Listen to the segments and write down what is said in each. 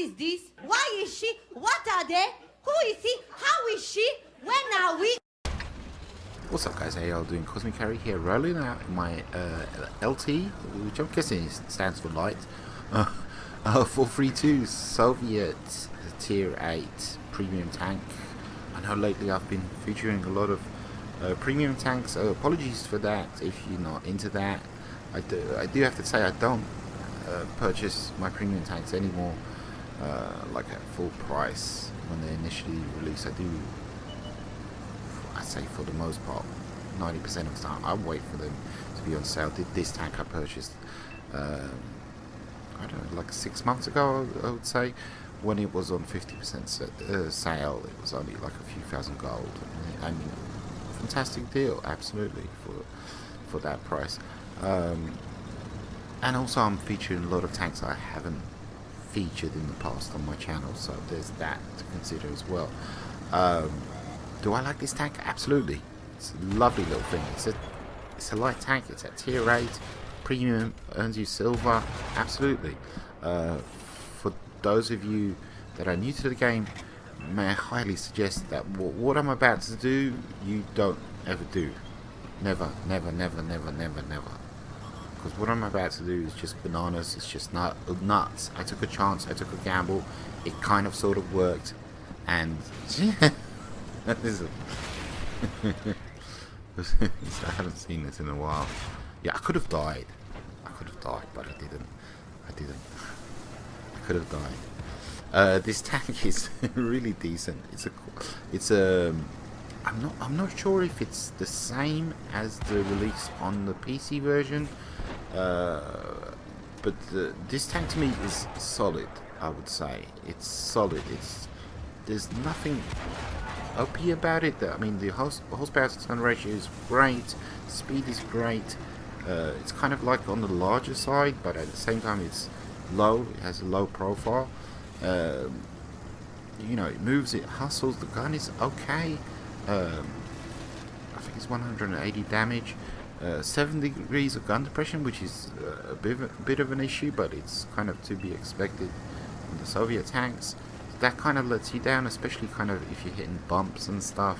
is this? Why is she? What are they? Who is he? How is she? When are we? What's up, guys? How y'all doing? Cosmic Carry here, rolling out my LT, which I'm guessing stands for light. 432 Soviet Tier 8 premium tank. I know lately I've been featuring a lot of premium tanks. Apologies for that if you're not into that. I do have to say I don't purchase my premium tanks anymore like at full price when they initially release. I'd say for the most part, 90% of the time, I wait for them to be on sale. This tank I purchased, I don't know, like 6 months ago, I would say, when it was on 50% sale. It was only like a few thousand gold, and fantastic deal, absolutely, for that price. And also I'm featuring a lot of tanks I haven't featured in the past on my channel, so there's that to consider as well. Do I like this tank? Absolutely. It's a lovely little thing. It's a light tank. It's at tier 8. Premium, earns you silver. Absolutely. For those of you that are new to the game, may I highly suggest that what I'm about to do, you don't ever do. Never, never, never, never, never, never. Because what I'm about to do is just bananas. It's just nuts. I took a chance. I took a gamble. It kind of sort of worked. And... I haven't seen this in a while. Yeah, I could have died. But I didn't. I could have died. This tank is really decent. I'm not sure if it's the same as the release on the PC version, but this tank to me is solid. I would say it's solid. There's nothing OP about it. I mean, the horsepower to ton ratio is great, speed is great. It's kind of like on the larger side, but at the same time it's low. It has a low profile. You know, it moves, it hustles. The gun is okay. I think it's 180 damage. 7 degrees of gun depression, which is a bit of an issue, but it's kind of to be expected in the Soviet tanks. That kind of lets you down, especially kind of if you're hitting bumps and stuff.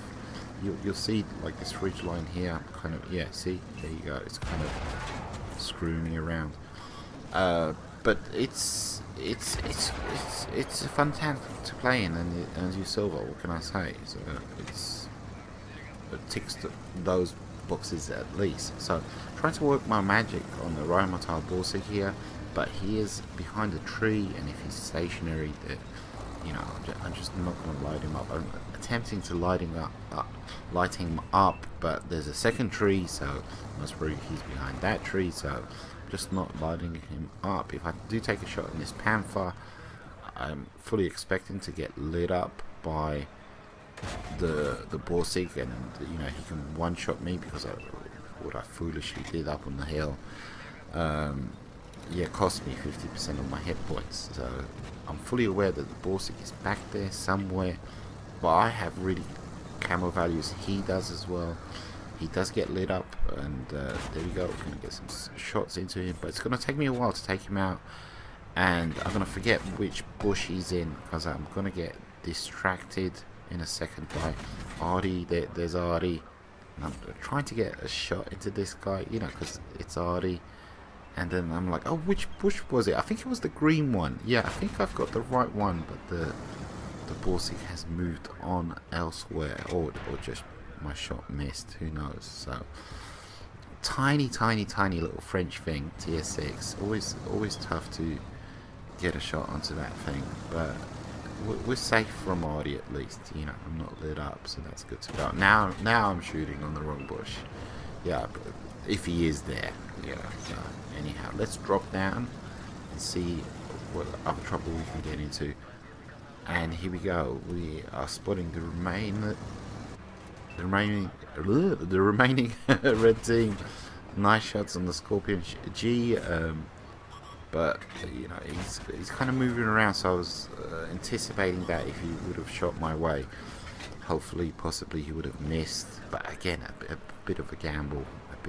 You'll see like this ridge line here, kind of, yeah, see, there you go, it's kind of screwing me around. But it's a fun tank to play in, and it earns you silver. What can I say? So it ticks those boxes at least. So trying to work my magic on the Rheinmetall Borsig here, but he is behind a tree, and if he's stationary, you know, I'm just not going to light him up. I'm attempting to light him up, but there's a second tree, so most probably he's behind that tree, so just not lighting him up. If I do take a shot in this Panther, I'm fully expecting to get lit up by the Borsig, and you know, he can one-shot me because what I foolishly did up on the hill. Yeah, cost me 50% of my hit points, so I'm fully aware that the Borsig is back there somewhere, but I have really camo values. He does as well. He does get lit up, and there we go. We're going to get some shots into him, but it's going to take me a while to take him out, and I'm going to forget which bush he's in because I'm going to get distracted in a second by Artie. There's Artie, and I'm trying to get a shot into this guy, you know, because it's Artie. And then I'm like, oh, which bush was it? I think it was the green one. Yeah, I think I've got the right one, but the Borsig has moved on elsewhere, or just my shot missed. Who knows? So tiny little French thing, tier 6. Always tough to get a shot onto that thing, but we're safe from Artie at least. You know, I'm not lit up, so that's good to go. Now I'm shooting on the wrong bush. Yeah, but if he is there, yeah. So anyhow, let's drop down and see what other trouble we can get into. And here we go. We are spotting the remaining red team. Nice shots on the Scorpion G. But you know, he's kind of moving around, so I was anticipating that if he would have shot my way, hopefully, possibly he would have missed. But again, a bit of a gamble. He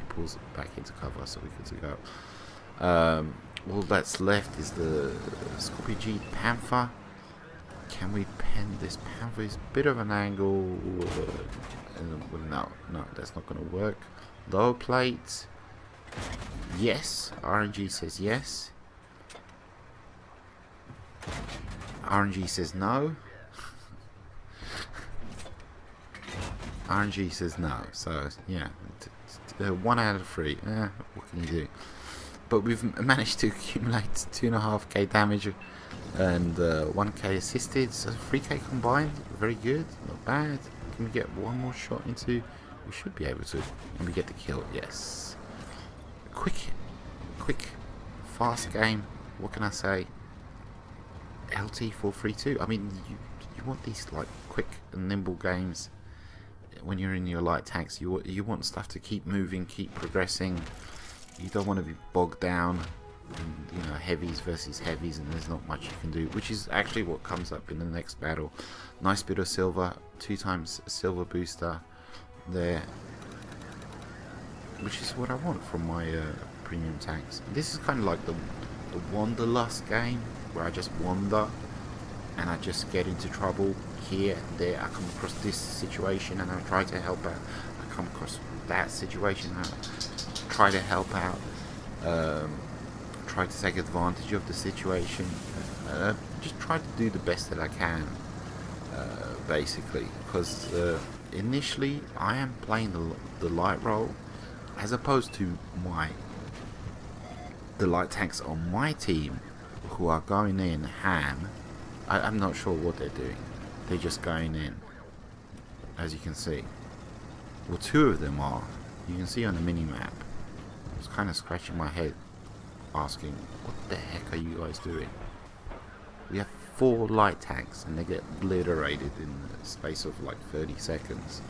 pulls it back into cover, so we're good to go. all that's left is the Scorpio G Panther. Can we pen this Panther? Is a bit of an angle. No, that's not going to work. Lower plate. Yes. RNG says yes. RNG says no. RNG says no. So, yeah. 1 out of 3. What can you do? But we've managed to accumulate 2.5k damage and 1k assisted. So 3k combined. Very good. Not bad. Can we get one more shot into? We should be able to. And we get the kill. Yes. Quick, fast game. What can I say? LT-432. I mean, you want these like quick and nimble games when you're in your light tanks. You want stuff to keep moving, keep progressing. You don't want to be bogged down in, you know, heavies versus heavies, and there's not much you can do, which is actually what comes up in the next battle. Nice bit of silver, 2 times silver booster there, which is what I want from my premium tanks. This is kind of like the Wanderlust game, where I just wander and I just get into trouble here and there. I come across this situation and I try to help out. I come across that situation and I try to help out. Try to take advantage of the situation. Just try to do the best that I can, basically, because initially I am playing the light role, as opposed to the light tanks on my team, who are going in ham. I'm not sure what they're doing. They're just going in, as you can see. Well, 2 of them are. You can see on the mini-map. I was kind of scratching my head, asking, what the heck are you guys doing? We have 4 light tanks, and they get obliterated in the space of like 30 seconds.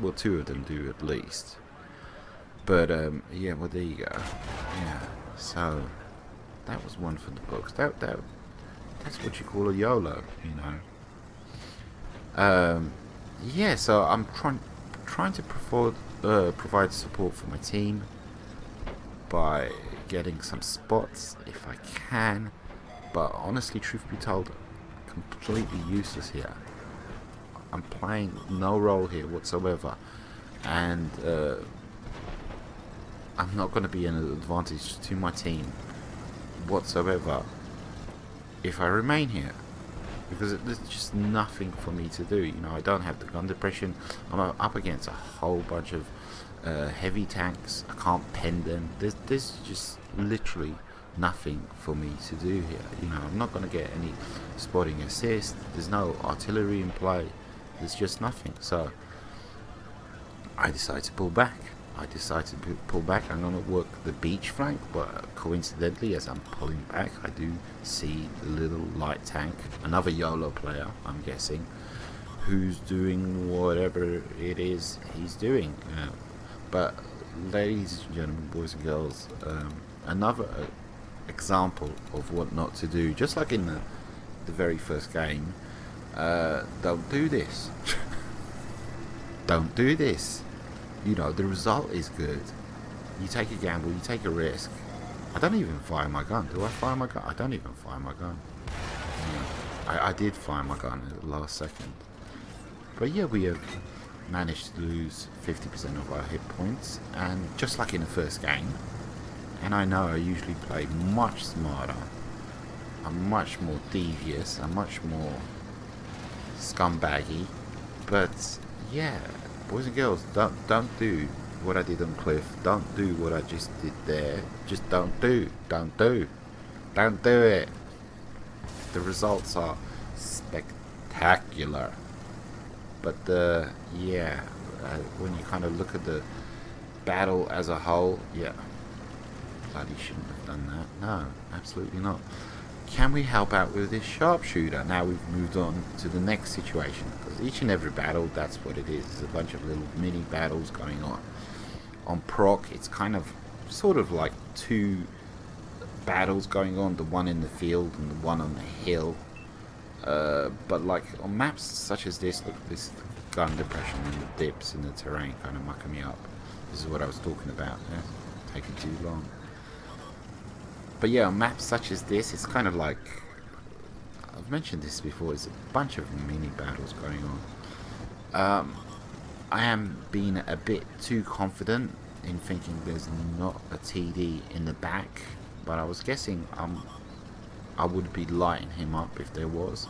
Well, 2 of them do at least. But, yeah, well, there you go. Yeah, so that was one for the books. That's what you call a YOLO, you know. Yeah, so I'm trying to provide support for my team by getting some spots if I can. But honestly, truth be told, completely useless here. I'm playing no role here whatsoever, and I'm not going to be an advantage to my team whatsoever if I remain here, because there's just nothing for me to do. You know, I don't have the gun depression. I'm up against a whole bunch of heavy tanks. I can't pen them. There's just literally nothing for me to do here. You know, I'm not going to get any spotting assist. There's no artillery in play. There's just nothing. So I decided to pull back. I'm going to work the beach flank, but coincidentally, as I'm pulling back, I do see the little light tank, another YOLO player, I'm guessing, who's doing whatever it is he's doing. But ladies and gentlemen, boys and girls, another example of what not to do, just like in the very first game. Don't do this. Don't do this. You know, the result is good. You take a gamble, you take a risk. I don't even fire my gun. Do I fire my gun? I don't even fire my gun. Yeah, I did fire my gun at the last second. But yeah, we have managed to lose 50% of our hit points, and just like in the first game. And I know I usually play much smarter. I'm much more devious. I'm much more scumbaggy. But yeah, boys and girls, don't do what I did on Cliff. Don't do what I just did there. Just don't do it. The results are spectacular. But yeah, when you kind of look at the battle as a whole, yeah, bloody shouldn't have done that. No, absolutely not. Can we help out with this sharpshooter? Now we've moved on to the next situation, because each and every battle, that's what it is. It's a bunch of little mini battles going on. On proc, it's kind of sort of like 2 battles going on, the one in the field and the one on the hill. But like on maps such as this, look, this gun depression and the dips in the terrain kind of mucking me up. This is what I was talking about. Yeah? Taking too long. But yeah, on maps such as this, it's kind of like, I've mentioned this before, it's a bunch of mini battles going on. I am being a bit too confident in thinking there's not a TD in the back, but I was guessing I would be lighting him up if there was.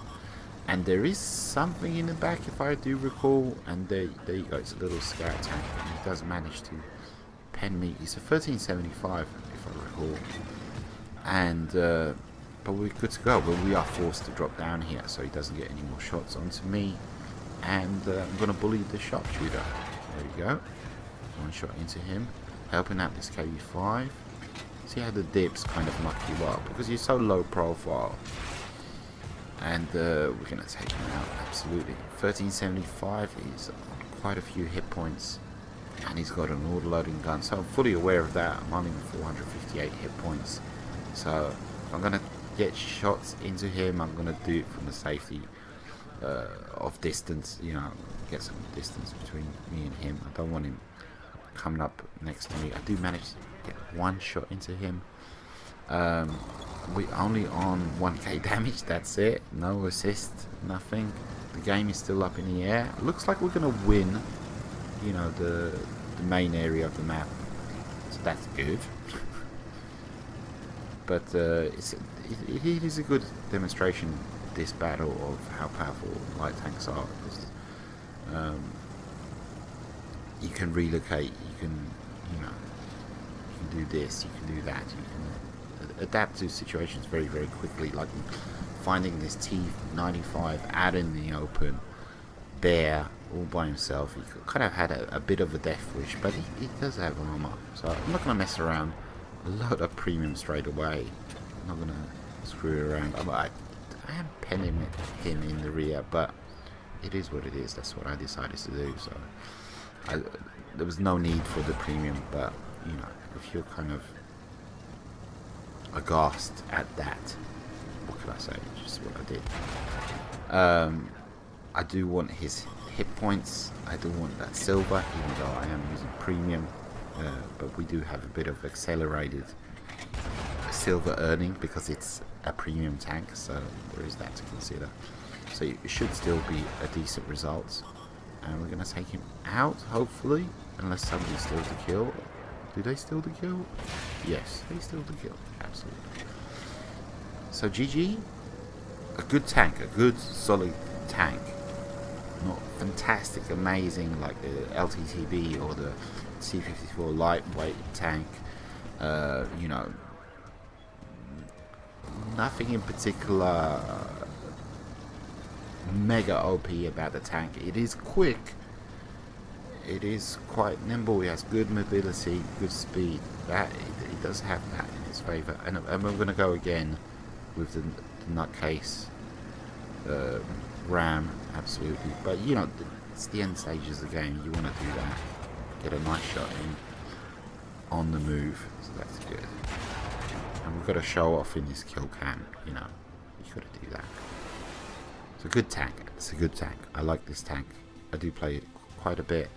And there is something in the back, if I do recall, and there you go, it's a little scout tank, and he does manage to pen me. It's a 1375, if I recall. And, but we're good to go, but we are forced to drop down here, so he doesn't get any more shots onto me. And I'm going to bully the sharpshooter. There we go. One shot into him, helping out this KV5. See how the dips kind of knock you up, because you're so low profile. And we're going to take him out, absolutely. 1375, he's on quite a few hit points. And he's got an auto-loading gun, so I'm fully aware of that. I'm only 458 hit points. So if I'm going to get shots into him, I'm going to do it from the safety of distance. You know, get some distance between me and him. I don't want him coming up next to me. I do manage to get one shot into him. We're only on 1k damage, that's it. No assist, nothing. The game is still up in the air. Looks like we're going to win, you know, the main area of the map. So that's good. But it is a good demonstration, this battle, of how powerful light tanks are. Because, you can relocate, you can, you know, you can do this, you can do that, you can adapt to situations very, very quickly, like finding this T-95 out in the open, bare, all by himself. He kind of had a bit of a death wish, but he does have armor, so I'm not going to mess around. Load up premium straight away. I'm not going to screw around. I am penning him in the rear, but it is what it is. That's what I decided to do, so there was no need for the premium, but, you know, if you're kind of aghast at that, what can I say? Just what I did. I do want his hit points. I do want that silver, even though I am using premium. But we do have a bit of accelerated silver earning because it's a premium tank, so there is that to consider. So it should still be a decent result. And we're going to take him out, hopefully, unless somebody steals the kill. Do they steal the kill? Yes, they steal the kill. Absolutely. So GG. A good tank. A good, solid tank. Not fantastic, amazing like the LTTB or the C-54 lightweight tank. You know, nothing in particular mega OP about the tank. It is quick. It is quite nimble. It has good mobility, good speed. That it does have that in its favour. And we're going to go again with the nutcase ram, absolutely. But you know, it's the end stages of the game. You want to do that. Get a nice shot in on the move. So that's good. And we've got to show off in this kill cam. You know, you got to do that. It's a good tank. It's a good tank. I like this tank. I do play it quite a bit.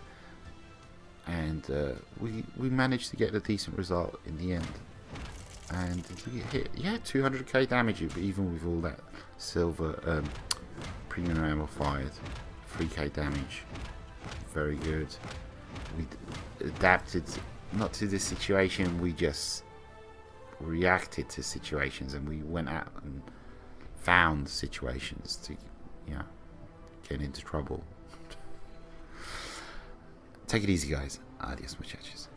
And we managed to get a decent result in the end. And we hit, yeah, 200k damage, even with all that silver premium ammo fired. 3k damage. Very good. We adapted not to this situation, we just reacted to situations, and we went out and found situations to, you know, get into trouble. Take it easy, guys. Adios, muchachos.